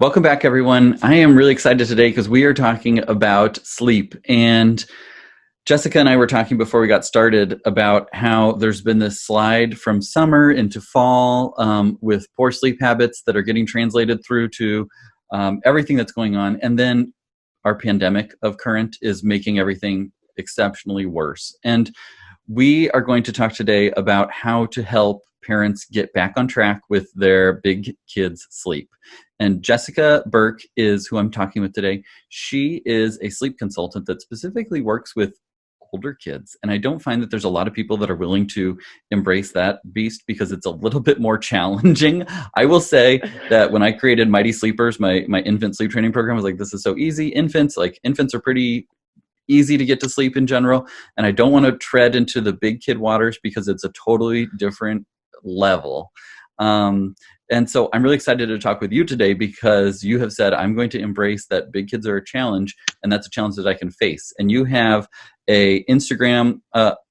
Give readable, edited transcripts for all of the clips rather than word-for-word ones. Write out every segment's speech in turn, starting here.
Welcome back, everyone. I am really excited today because we are talking about sleep. And Jessica and I were talking before we got started about how there's been this slide from summer into fall with poor sleep habits that are getting translated through to everything that's going on. And then our pandemic of current is making everything exceptionally worse. And we are going to talk today about how to help parents get back on track with their big kids' sleep. And Jessica Berk is who I'm talking with today. She is a sleep consultant that specifically works with older kids. And I don't find that there's a lot of people that are willing to embrace that beast because it's a little bit more challenging. I will say that when I created Mighty Sleepers, my infant sleep training program, I was like, this is so easy. Infants are pretty easy to get to sleep in general. And I don't want to tread into the big kid waters because it's a totally different level. And so I'm really excited to talk with you today because you have said, I'm going to embrace that big kids are a challenge, and that's a challenge that I can face. And you have a Instagram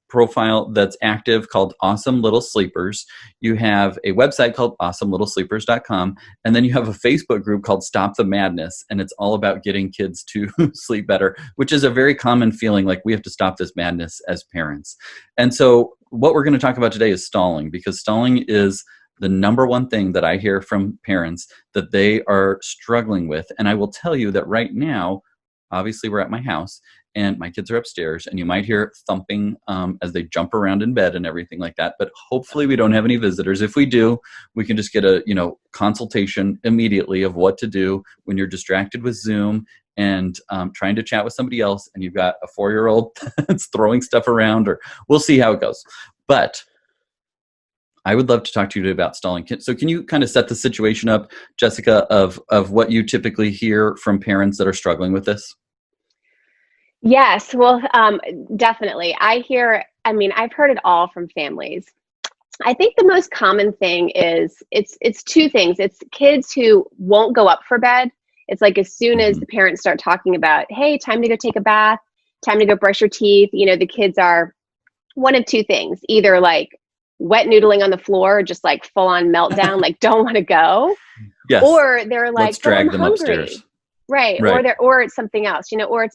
profile that's active called Awesome Little Sleepers. You have a website called awesomelittlesleepers.com. And then you have a Facebook group called Stop the Madness. And it's all about getting kids to sleep better, which is a very common feeling, like we have to stop this madness as parents. And so what we're going to talk about today is stalling, because stalling is the number one thing that I hear from parents that they are struggling with. And I will tell you that right now, obviously we're at my house and my kids are upstairs, and you might hear thumping as they jump around in bed and everything like that. But hopefully we don't have any visitors. If we do, we can just get a consultation immediately of what to do when you're distracted with Zoom and trying to chat with somebody else, and you've got a 4-year-old that's throwing stuff around, or we'll see how it goes. But I would love to talk to you today about stalling. So can you kind of set the situation up, Jessica, of what you typically hear from parents that are struggling with this? Yes, well, definitely. I've heard it all from families. I think the most common thing is it's two things. It's kids who won't go up for bed. It's like as soon as the parents start talking about, hey, time to go take a bath, time to go brush your teeth, the kids are one of two things, either like wet noodling on the floor, just like full on meltdown, like don't want to go. Yes. Or they're like, let's drag them hungry. Upstairs. Right. Or it's something else,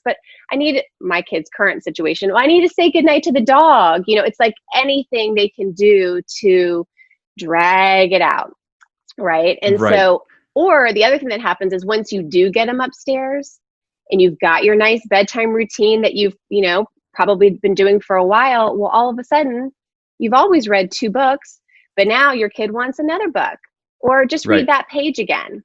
but I need my kid's current situation. Well, I need to say goodnight to the dog. It's like anything they can do to drag it out. Right. And so, or the other thing that happens is once you do get them upstairs and you've got your nice bedtime routine that you've, probably been doing for a while, well, all of a sudden you've always read 2 books, but now your kid wants another book, or just read that page again,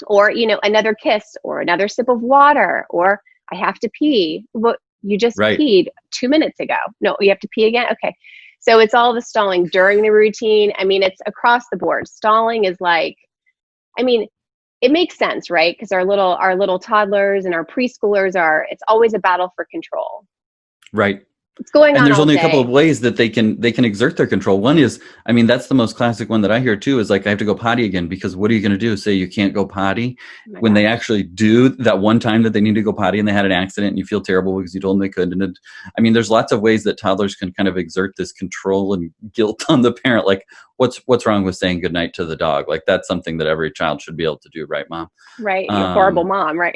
or, another kiss, or another sip of water, or I have to pee. Well, you just peed 2 minutes ago. No, you have to pee again. Okay. So it's all the stalling during the routine. It's across the board. Stalling is like, it makes sense, right? Because our little toddlers and our preschoolers it's always a battle for control. Right. It's going on and there's all only day. A couple of ways that they can exert their control. One is, that's the most classic one that I hear too, is like, I have to go potty again, because what are you going to do? Say you can't go potty when they actually do that one time that they need to go potty and they had an accident and you feel terrible because you told them they couldn't. And there's lots of ways that toddlers can kind of exert this control and guilt on the parent. Like what's wrong with saying goodnight to the dog? Like that's something that every child should be able to do. Right, Mom? Right. You horrible mom. Right.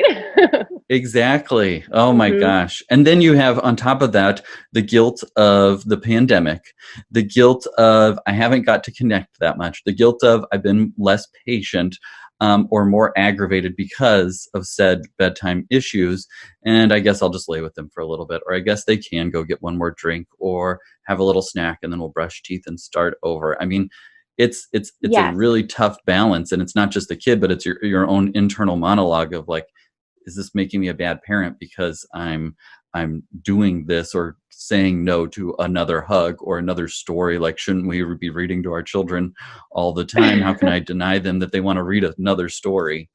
Exactly. Oh my gosh. And then you have on top of that, the guilt of the pandemic, the guilt of I haven't got to connect that much, the guilt of I've been less patient or more aggravated because of said bedtime issues. And I guess I'll just lay with them for a little bit, or I guess they can go get one more drink or have a little snack and then we'll brush teeth and start over. It's a really tough balance, and it's not just the kid, but it's your own internal monologue of like, is this making me a bad parent because I'm doing this or saying no to another hug or another story? Like, shouldn't we be reading to our children all the time? How can I deny them that they want to read another story?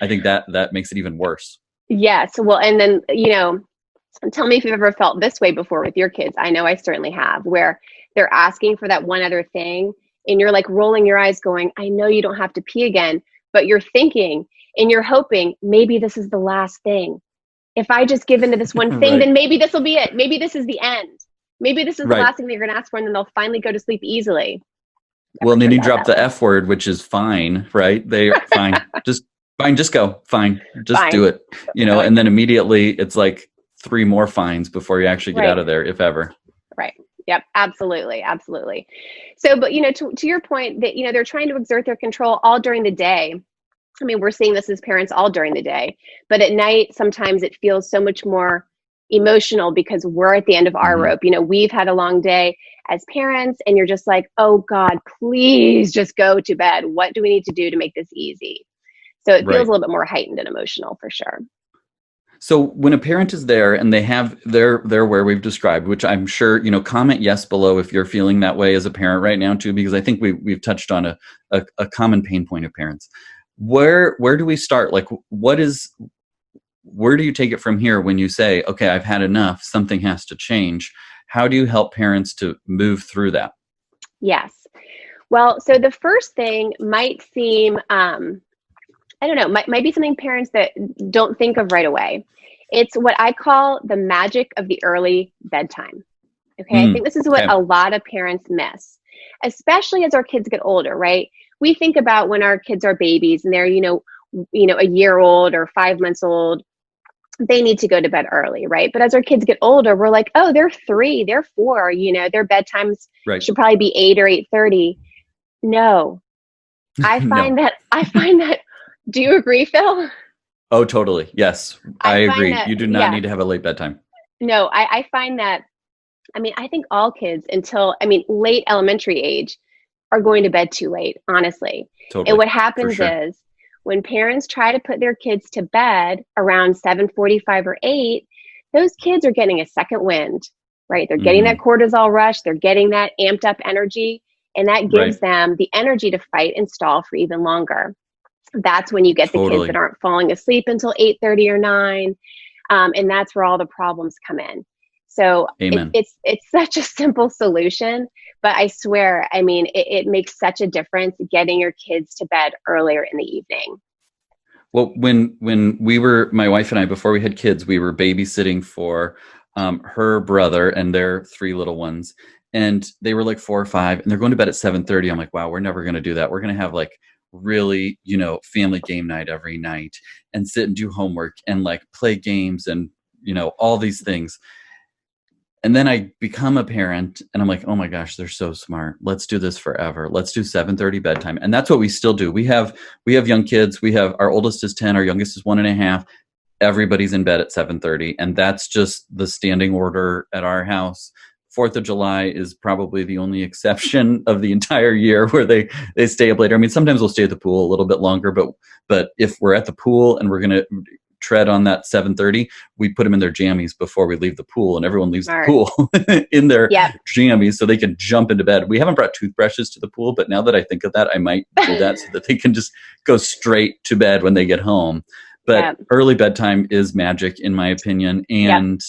I think that makes it even worse. Yes. Well, and then, tell me if you've ever felt this way before with your kids. I know I certainly have, where they're asking for that one other thing and you're like rolling your eyes going, I know you don't have to pee again, but you're thinking and you're hoping maybe this is the last thing. If I just give into this one thing, then maybe this will be it. Maybe this is the end. Maybe this is the last thing that you're going to ask for, and then they'll finally go to sleep easily. Well, and then you drop the F word, which is fine, right? They're fine. Just Fine, just go. Fine, just do Fine. it. And then immediately it's like 3 more fines before you actually get out Right. of there, if ever. Right. Yep. Absolutely. Absolutely. So, but to your point that, they're trying to exert their control all during the day. I mean, we're seeing this as parents all during the day, but at night, sometimes it feels so much more emotional because we're at the end of our Mhm. rope. We've had a long day as parents, and you're just like, oh God, please just go to bed. What do we need to do to make this easy? So it feels Right. a little bit more heightened and emotional for sure. So when a parent is there and they have their where we've described, which I'm sure, comment yes below if you're feeling that way as a parent right now too, because I think we've touched on a common pain point of parents. Where do we start? Like, where do you take it from here when you say, okay, I've had enough, something has to change? How do you help parents to move through that? Yes. Well, so the first thing might seem, I don't know, might be something parents that don't think of right away. It's what I call the magic of the early bedtime. Okay. I think this is what Okay. a lot of parents miss, especially as our kids get older, right? We think about when our kids are babies and they're, a year old or 5 months old, they need to go to bed early, right? But as our kids get older, we're like, oh, they're 3, they're 4, their bedtimes Right. should probably be 8 or 8:30. No, No. I find that, do you agree, Phil? Oh, totally. Yes, I I find agree. that, You do not yeah, need to have a late bedtime. no, I find that, I think all kids until, late elementary age are going to bed too late, honestly. And Totally. what For happens sure. is when parents try to put their kids to bed around 7:45 or 8, those kids are getting a second wind, right? They're getting that Hmm. cortisol rush, they're getting that amped up energy, and that gives Right. them the energy to fight and stall for even longer. That's when you get the kids that Totally. aren't falling asleep until 8:30 or 9, and that's where all the problems come in. So Amen. it's such a simple solution, but I swear, it makes such a difference getting your kids to bed earlier in the evening. Well, when we were, my wife and I, before we had kids, we were babysitting for her brother and their 3 little ones, and they were like 4 or 5, and they're going to bed at 7:30. I'm like, wow, we're never going to do that. We're going to have like really, family game night every night, and sit and do homework and like play games and all these things. And then I become a parent and I'm like, oh my gosh, they're so smart. Let's do this forever. Let's do 7:30 bedtime. And that's what we still do. We have young kids. We have, our oldest is 10, our youngest is 1.5. Everybody's in bed at 7:30. And that's just the standing order at our house. 4th of July is probably the only exception of the entire year where they stay up later. I mean, sometimes we'll stay at the pool a little bit longer, but if we're at the pool and we're going to tread on that 7:30, we put them in their jammies before we leave the pool, and everyone leaves the Smart. pool in their Yep. jammies so they can jump into bed. We haven't brought toothbrushes to the pool, but now that I think of that, I might do that so that they can just go straight to bed when they get home. But Yep. early bedtime is magic, in my opinion. Yep.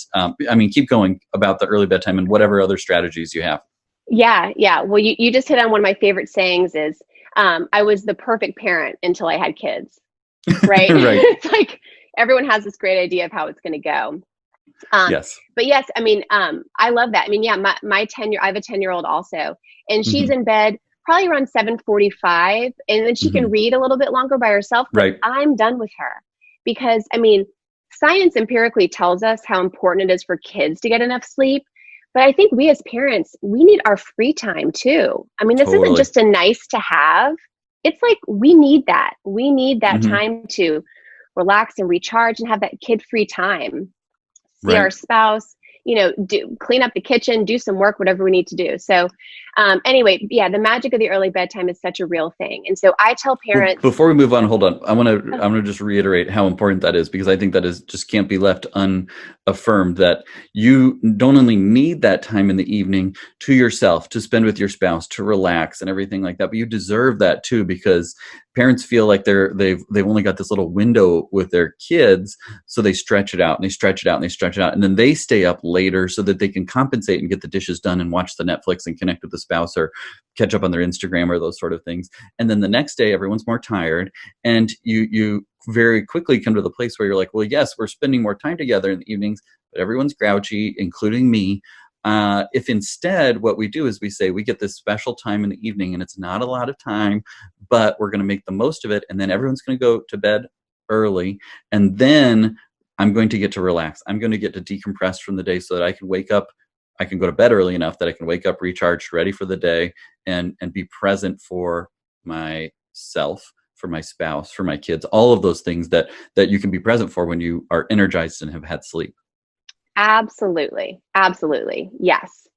And keep going about the early bedtime and whatever other strategies you have. Yeah. Yeah. Well, you just hit on one of my favorite sayings is, I was the perfect parent until I had kids, right? Right. It's like everyone has this great idea of how it's going to go. Yes. But yes, I love that. Yeah, my 10-year, I have a 10-year-old also, and she's Hmm. in bed probably around 7:45, and then she can Hmm. read a little bit longer by herself, but Right. I'm done with her because, science empirically tells us how important it is for kids to get enough sleep. But I think we as parents, we need our free time too. This isn't Totally. just a nice to have. It's like we need that. We need that Hmm. time to relax and recharge and have that kid free time, see our Right. spouse, do clean up the kitchen, do some work, whatever we need to do. So anyway, yeah, the magic of the early bedtime is such a real thing. And so I tell Well, parents, before we move on, hold on. oh, I want to just reiterate how important that is, because I think that is just can't be left unaffirmed, that you don't only need that time in the evening to yourself, to spend with your spouse, to relax and everything like that, but you deserve that too, because parents feel like they've only got this little window with their kids, so they stretch it out and they stretch it out and they stretch it out, and then they stay up later so that they can compensate and get the dishes done and watch the Netflix and connect with the spouse or catch up on their Instagram or those sort of things. And then the next day everyone's more tired, and you very quickly come to the place where you're like, well, yes, we're spending more time together in the evenings, but everyone's grouchy, including me. If instead what we do is we say we get this special time in the evening, and it's not a lot of time, but we're going to make the most of it, and then everyone's going to go to bed early, and then I'm going to get to relax. I'm going to get to decompress from the day so that I can wake up. I can go to bed early enough that I can wake up recharged, ready for the day, and be present for myself, for my spouse, for my kids, all of those things that you can be present for when you are energized and have had sleep. Absolutely. Absolutely. Yes.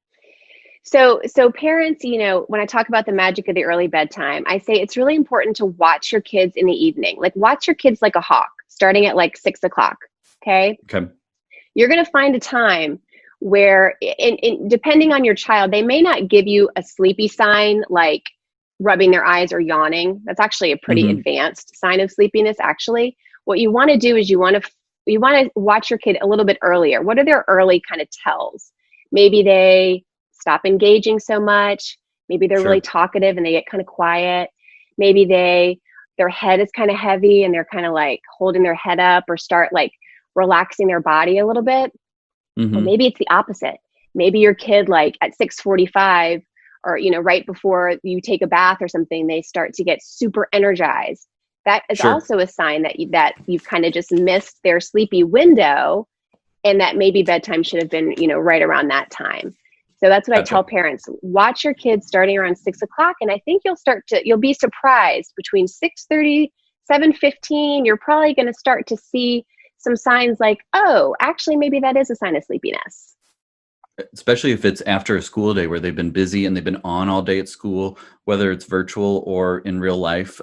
So parents, when I talk about the magic of the early bedtime, I say it's really important to watch your kids in the evening. Like watch your kids like a hawk, starting at like 6 o'clock. Okay. Okay. You're going to find a time where, depending on your child, they may not give you a sleepy sign like rubbing their eyes or yawning. That's actually a pretty advanced sign of sleepiness. Actually, what you want to do is you want to watch your kid a little bit earlier. What are their early kind of tells? Maybe they stop engaging so much. Maybe they're really talkative and they get kind of quiet. Maybe their head is kind of heavy and they're kind of like holding their head up, or start like relaxing their body a little bit. Or maybe it's the opposite. Maybe your kid, like at 6:45 or, right before you take a bath or something, they start to get super energized. That is also a sign that you've kind of just missed their sleepy window, and that maybe bedtime should have been, right around that time. So that's what I tell parents. Watch your kids starting around 6 o'clock. And I think you'll be surprised between 6:30, 7:15, you're probably going to start to see some signs like, oh, actually, maybe that is a sign of sleepiness. Especially if it's after a school day where they've been busy and they've been on all day at school, whether it's virtual or in real life.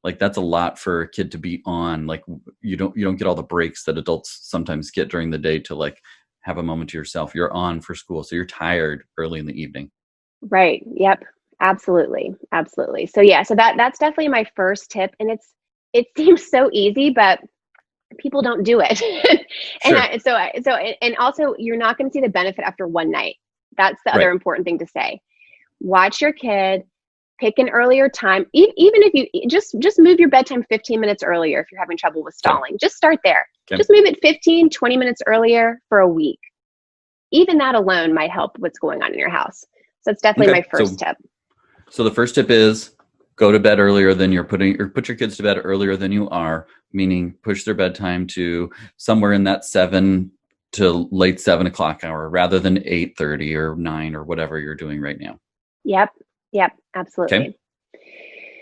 Like that's a lot for a kid to be on. Like you don't get all the breaks that adults sometimes get during the day to like have a moment to yourself. You're on for school, so you're tired early in the evening. Right. Yep. Absolutely. Absolutely. So yeah, so that's definitely my first tip. And it seems so easy, but people don't do it. And also you're not going to see the benefit after one night. That's the other important thing to say. Watch your kid, pick an earlier time. Even if you just move your bedtime 15 minutes earlier, if you're having trouble with stalling, just start there. Just move it 15, 20 minutes earlier for a week. Even that alone might help what's going on in your house. So it's definitely my first tip. So the first tip is go to bed earlier than put your kids to bed earlier than you are, meaning push their bedtime to somewhere in that 7 to late 7 o'clock hour rather than 8:30 or 9 or whatever you're doing right now. Yep, absolutely. Okay.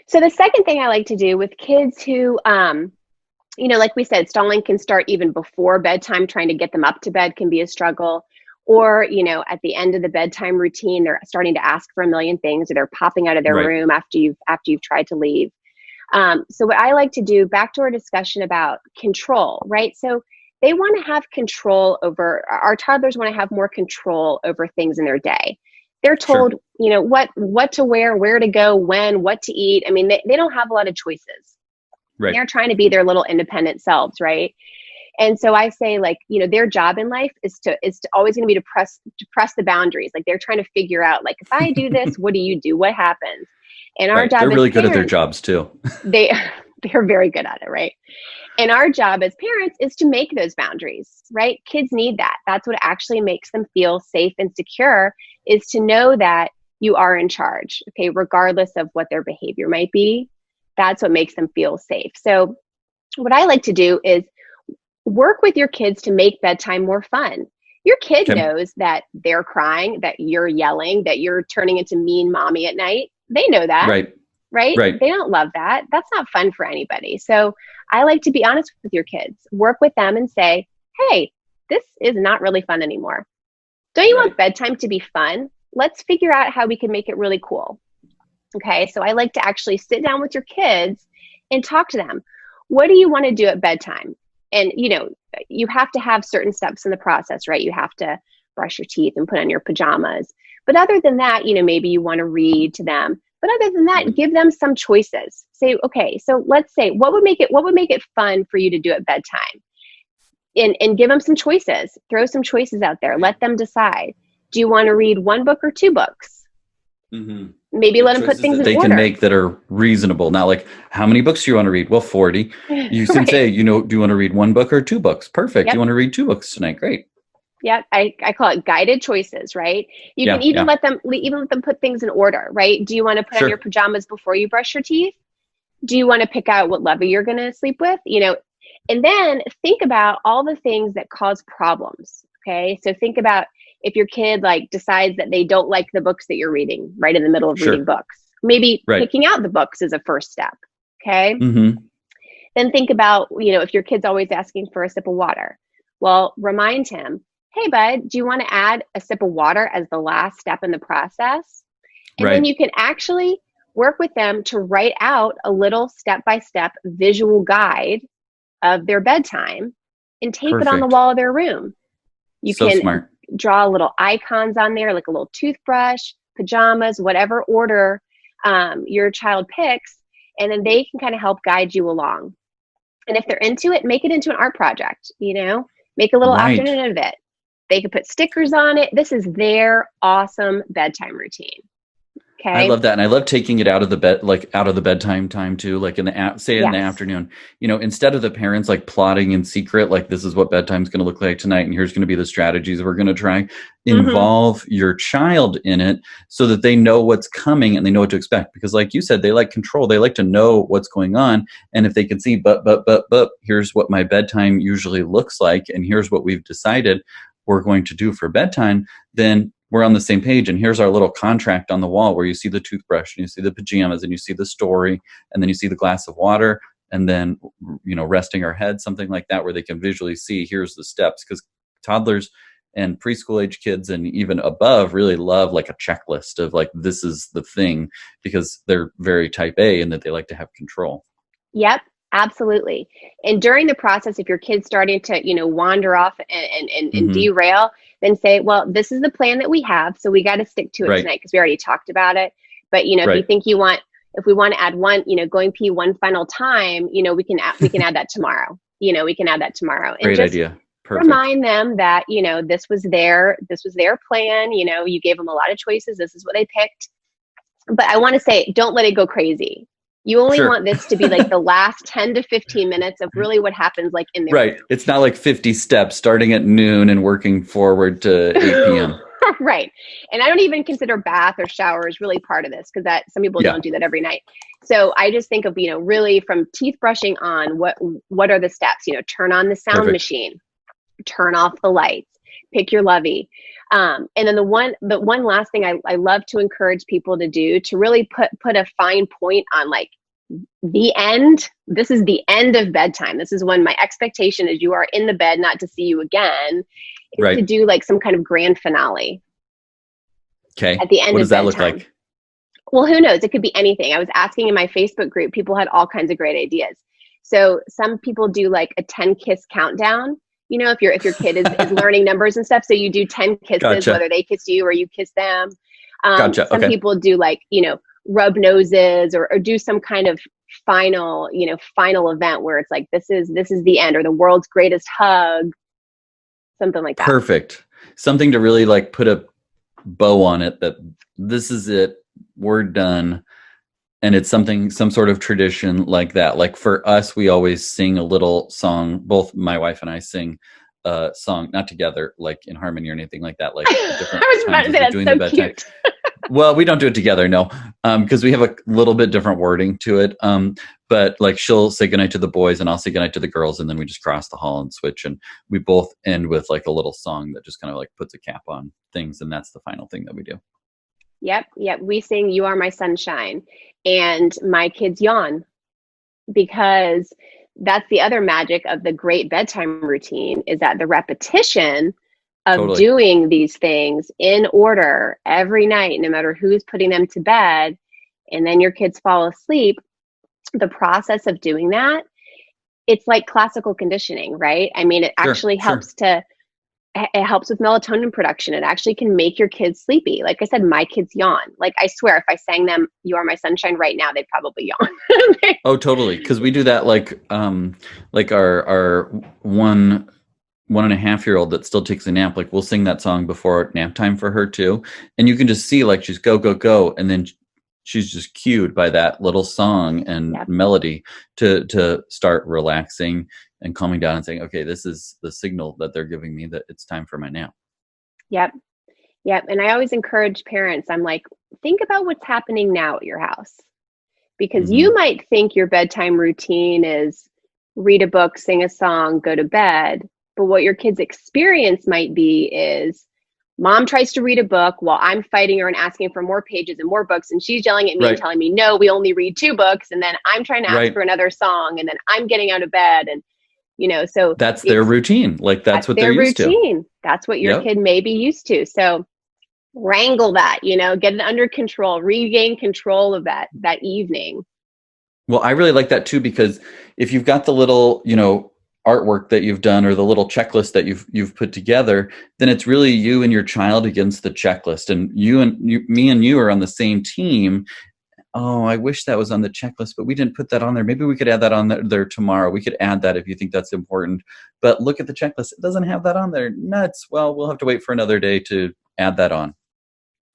So the second thing I like to do with kids who, like we said, stalling can start even before bedtime. Trying to get them up to bed can be a struggle. Or, at the end of the bedtime routine, they're starting to ask for a million things, or they're popping out of their room after you've tried to leave. So what I like to do, back to our discussion about control, right? So they want to have control over, our toddlers want to have more control over things in their day. They're told, what to wear, where to go, when, what to eat. I mean, they don't have a lot of choices. Right. They're trying to be their little independent selves, right? And so I say, like, their job in life is to always going to be to press the boundaries. Like they're trying to figure out, like, if I do this, what do you do? What happens? And our job, they're really good at their jobs too. They're very good at it, right? And our job as parents is to make those boundaries, right? Kids need that. That's what actually makes them feel safe and secure, is to know that you are in charge, okay, regardless of what their behavior might be. That's what makes them feel safe. So what I like to do is work with your kids to make bedtime more fun. Your kid knows that they're crying, that you're yelling, that you're turning into mean mommy at night. They know that, right? They don't love that. That's not fun for anybody. So I like to be honest with your kids, work with them and say, hey, this is not really fun anymore. Don't you want bedtime to be fun? Let's figure out how we can make it really cool. Okay, so I like to actually sit down with your kids and talk to them. What do you want to do at bedtime? And, you have to have certain steps in the process, right? You have to brush your teeth and put on your pajamas. But other than that, maybe you want to read to them. But other than that, give them some choices. Say, okay, so let's say, what would make it fun for you to do at bedtime? And give them some choices. Throw some choices out there. Let them decide. Do you want to read one book or two books? Mm-hmm. Maybe let them put things in order. They can make that are reasonable. Not like, how many books do you want to read? Well, 40. You can say, do you want to read one book or two books? Perfect. You want to read 2 books tonight? Great. Yeah, I call it guided choices, right? You can even let them put things in order, right? Do you want to put on your pajamas before you brush your teeth? Do you want to pick out what lover you're going to sleep with? And then think about all the things that cause problems. Okay. So think about if your kid like decides that they don't like the books that you're reading right in the middle of reading Sure. books. Maybe Right. picking out the books is a first step. Okay. Mm-hmm. Then think about, if your kid's always asking for a sip of water, well, remind him, hey, bud, do you want to add a sip of water as the last step in the process? And then Right. you can actually work with them to write out a little step-by-step visual guide of their bedtime and tape it on the Perfect. wall of their room. You So can smart. draw little icons on there, like a little toothbrush, pajamas, whatever order your child picks, and then they can kind of help guide you along. And if they're into it, make it into an art project, make a little Right. afternoon of it. They could put stickers on it. This is their awesome bedtime routine. I Okay. love that. And I love taking it out of the bed, like out of the bedtime time too, like in the say in the Yes. afternoon, instead of the parents like plotting in secret, like this is what bedtime's going to look like tonight. And here's going to be the strategies we're going to try. Involve your child in it so that they know what's coming and they know what to expect. Because like you said, they like control. They like to know what's going on. And if they can see, but, here's what my bedtime usually looks like. And here's what we've decided we're going to do for bedtime, then we're on the same page. And here's our little contract on the wall where you see the toothbrush and you see the pajamas and you see the story and then you see the glass of water and then, resting our head, something like that, where they can visually see here's the steps. Because toddlers and preschool age kids and even above really love like a checklist of like, this is the thing, because they're very type A and that they like to have control. Yep. Absolutely. And during the process, if your kid's starting to, wander off and derail, then say, well, this is the plan that we have. So we got to stick to it tonight because we already talked about it. But, if you think if we want to add one, going pee one final time, we can add that tomorrow. We can add that tomorrow. And Great just idea. Perfect. remind them that, this was their plan. You gave them a lot of choices. This is what they picked. But I want to say, don't let it go crazy. You only want this to be like the last 10 to 15 minutes of really what happens like in their room. It's not like 50 steps starting at noon and working forward to 8 p.m. Right. And I don't even consider bath or shower as really part of this because that some people don't do that every night. So I just think of, really from teeth brushing on, what are the steps? Turn on the sound machine, turn off the lights, pick your lovey. And then the one last thing I love to encourage people to do to really put a fine point on like the end. This is the end of bedtime. This is when my expectation is you are in the bed, not to see you again, is to do like some kind of grand finale. Okay. At the end what of does that bedtime. Look like? Well, who knows? It could be anything. I was asking in my Facebook group, people had all kinds of great ideas. So some people do like a 10 kiss countdown. If your kid is learning numbers and stuff, so you do 10 kisses, whether they kiss you or you kiss them. Some people do like, rub noses or do some kind of final event where it's like, this is the end, or the world's greatest hug, something like that. Perfect. Something to really like put a bow on it, that this is it, we're done. And it's some sort of tradition like that. Like for us, we always sing a little song. Both my wife and I sing a song, not together, like in harmony or anything like that. Like different I was about to say, that's doing so the bedtime. cute. Well, we don't do it together, no, because we have a little bit different wording to it. But like she'll say goodnight to the boys and I'll say goodnight to the girls, and then we just cross the hall and switch. And we both end with like a little song that just kind of like puts a cap on things. And that's the final thing that we do. Yep. We sing You Are My Sunshine, and my kids yawn, because that's the other magic of the great bedtime routine, is that the repetition of doing these things in order every night, no matter who's putting them to bed, and then your kids fall asleep, the process of doing that, it's like classical conditioning, right? I mean, it actually helps it helps with melatonin production. It actually can make your kids sleepy. Like I said, my kids yawn. Like I swear, if I sang them You Are My Sunshine right now, they'd probably yawn. Oh, totally. Because we do that like our 1.5-year-old that still takes a nap. Like we'll sing that song before nap time for her too. And you can just see like she's go, go, go. And then she's just cued by that little song and melody to start relaxing and calming down and saying, okay, this is the signal that they're giving me that it's time for my nap. Yep. And I always encourage parents, I'm like, think about what's happening now at your house. because Mm-hmm. you might think your bedtime routine is read a book, sing a song, go to bed. But what your kid's experience might be is mom tries to read a book while I'm fighting her and asking for more pages and more books. And she's yelling at me and Right. telling me, no, we only read 2 books. And then I'm trying to ask Right. for another song. And then I'm getting out of bed. And, so That's their it's routine. Like that's that's what they're their used to. routine. That's what your Yep. kid may be used to. So wrangle that, get it under control, regain control of that evening. Well, I really like that too, because if you've got the little, artwork that you've done or the little checklist that you've put together, then it's really you and your child against the checklist, and me and you are on the same team. Oh, I wish that was on the checklist, but we didn't put that on there. Maybe we could add that on there tomorrow. We could add that if you think that's important. But look at the checklist. It doesn't have that on there. Nuts. Well, we'll have to wait for another day to add that on.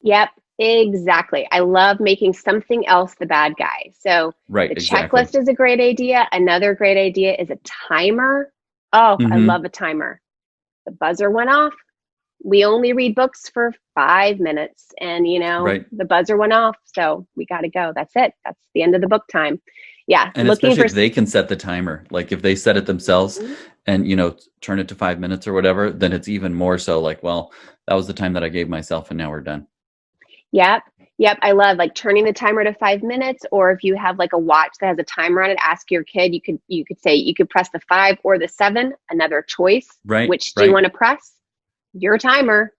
Yep, exactly. I love making something else the bad guy. So Right, the exactly. checklist is a great idea. Another great idea is a timer. Oh, I Mm-hmm. love a timer. The buzzer went off. We only read books for 5 minutes, and Right. the buzzer went off, so we got to go. That's it. That's the end of the book time. Yeah, And looking especially for. if they can set the timer, like if they set it themselves Mhm. and, turn it to 5 minutes or whatever, then it's even more so like, well, that was the time that I gave myself and now we're done. Yep. Yep. I love like turning the timer to 5 minutes, or if you have like a watch that has a timer on it, ask your kid, you could press the 5 or the 7, another choice. Right, Which do you right, want to press? Your timer.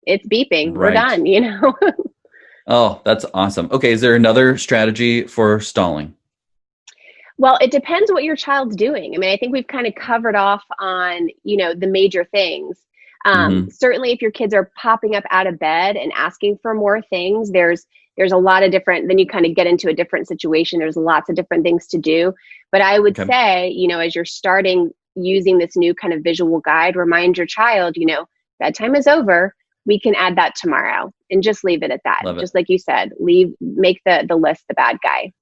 It's beeping. We're right. done. Oh, that's awesome. Okay, is there another strategy for stalling? Well, it depends what your child's doing. I mean, I think we've kind of covered off on, the major things. Mm-hmm. Certainly, if your kids are popping up out of bed and asking for more things, there's a lot of different. Then you kind of get into a different situation. There's lots of different things to do. But I would Okay, say, as you're starting using this new kind of visual guide, remind your child, bedtime is over. We can add that tomorrow, and just leave it at that. love it. Just like you said, make the list the bad guy.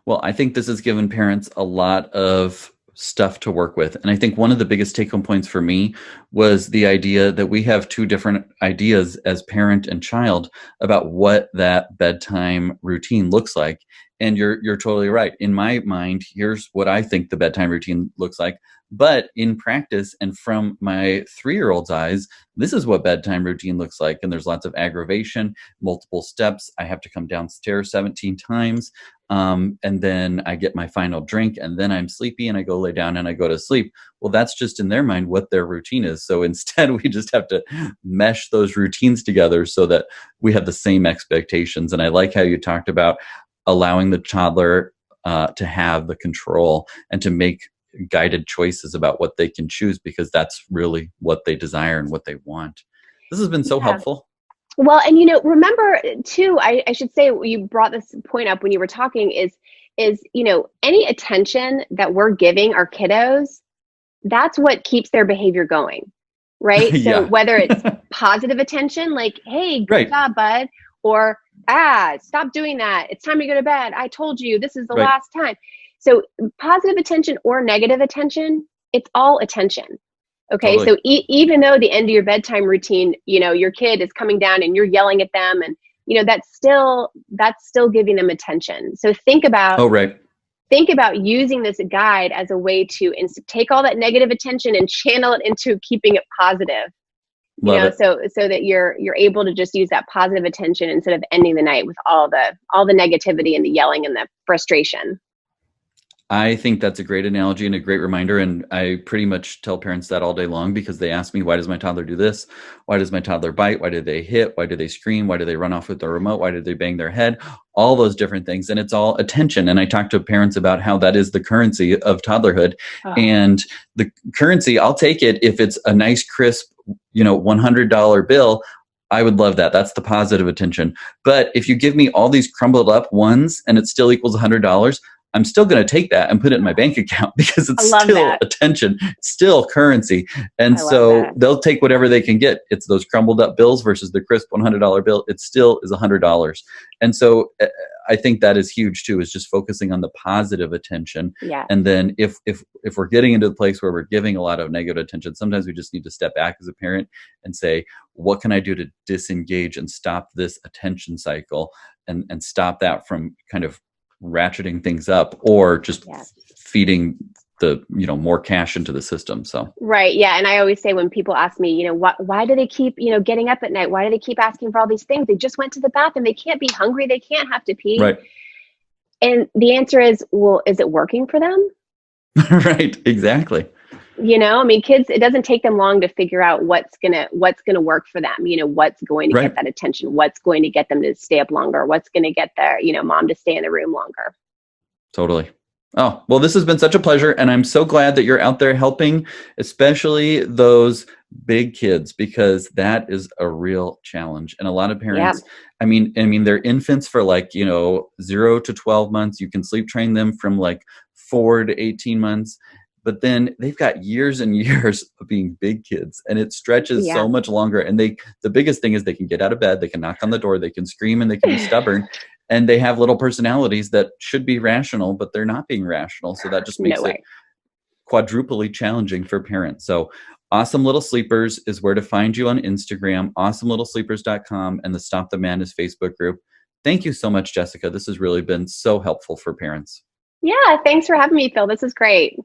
Well, I think this has given parents a lot of stuff to work with. And I think one of the biggest take home points for me was the idea that we have two different ideas as parent and child about what that bedtime routine looks like. And you're totally right. In my mind, here's what I think the bedtime routine looks like. But in practice and from my 3-year-old's eyes, this is what bedtime routine looks like. And there's lots of aggravation, multiple steps. I have to come downstairs 17 times. And then I get my final drink, and then I'm sleepy and I go lay down and I go to sleep. Well, that's just in their mind what their routine is. So instead, we just have to mesh those routines together so that we have the same expectations. And I like how you talked about allowing the toddler to have the control and to make guided choices about what they can choose, because that's really what they desire and what they want. This has been so Yeah. helpful. Well, and remember too, I should say, you brought this point up when you were talking is any attention that we're giving our kiddos, that's what keeps their behavior going, right? So Yeah. whether it's positive attention, like, hey, good Right. job, bud, or stop doing that. It's time to go to bed. I told you this is the Right. last time. So positive attention or negative attention, it's all attention. Okay, Totally. so even though the end of your bedtime routine, your kid is coming down and you're yelling at them, and that's still giving them attention. So Oh, right. think about using this guide as a way to take all that negative attention and channel it into keeping it positive. Love it. So that you're able to just use that positive attention instead of ending the night with all the negativity and the yelling and the frustration. I think that's a great analogy and a great reminder. And I pretty much tell parents that all day long, because they ask me, why does my toddler do this? Why does my toddler bite? Why do they hit? Why do they scream? Why do they run off with the remote? Why do they bang their head? All those different things. And it's all attention. And I talk to parents about how that is the currency of toddlerhood. Oh. And the currency, I'll take it if it's a nice, crisp, $100 bill. I would love that. That's the positive attention. But if you give me all these crumbled up ones and it still equals $100, I'm still going to take that and put it in my bank account, because it's still attention, it's still currency. And so they'll take whatever they can get. It's those crumbled up bills versus the crisp $100 bill. It still is $100. And so I think that is huge too, is just focusing on the positive attention. Yeah. And then if we're getting into the place where we're giving a lot of negative attention, sometimes we just need to step back as a parent and say, what can I do to disengage and stop this attention cycle and stop that from kind of ratcheting things up or just Yes. feeding the, more cash into the system. So, Right. Yeah. And I always say when people ask me, why do they keep, getting up at night? Why do they keep asking for all these things? They just went to the bathroom. They can't be hungry. They can't have to pee. right. And the answer is, well, is it working for them? Right. Exactly. Kids, it doesn't take them long to figure out what's gonna work for them. What's going to Right. get that attention, what's going to get them to stay up longer, what's going to get their, mom to stay in the room longer. Totally. Oh, well, this has been such a pleasure. And I'm so glad that you're out there helping, especially those big kids, because that is a real challenge. And a lot of Yeah. parents, they're infants for 0 to 12 months. You can sleep train them from 4 to 18 months. But then they've got years and years of being big kids, and it stretches Yeah. so much longer. And the biggest thing is they can get out of bed, they can knock on the door, they can scream, and they can be stubborn. And they have little personalities that should be rational, but they're not being rational. So that just makes No it way. quadruply challenging for parents. So Awesome Little Sleepers is where to find you on Instagram, awesomelittlesleepers.com, and the Stop the Madness Facebook group. Thank you so much, Jessica. This has really been so helpful for parents. Yeah. Thanks for having me, Phil. This is great.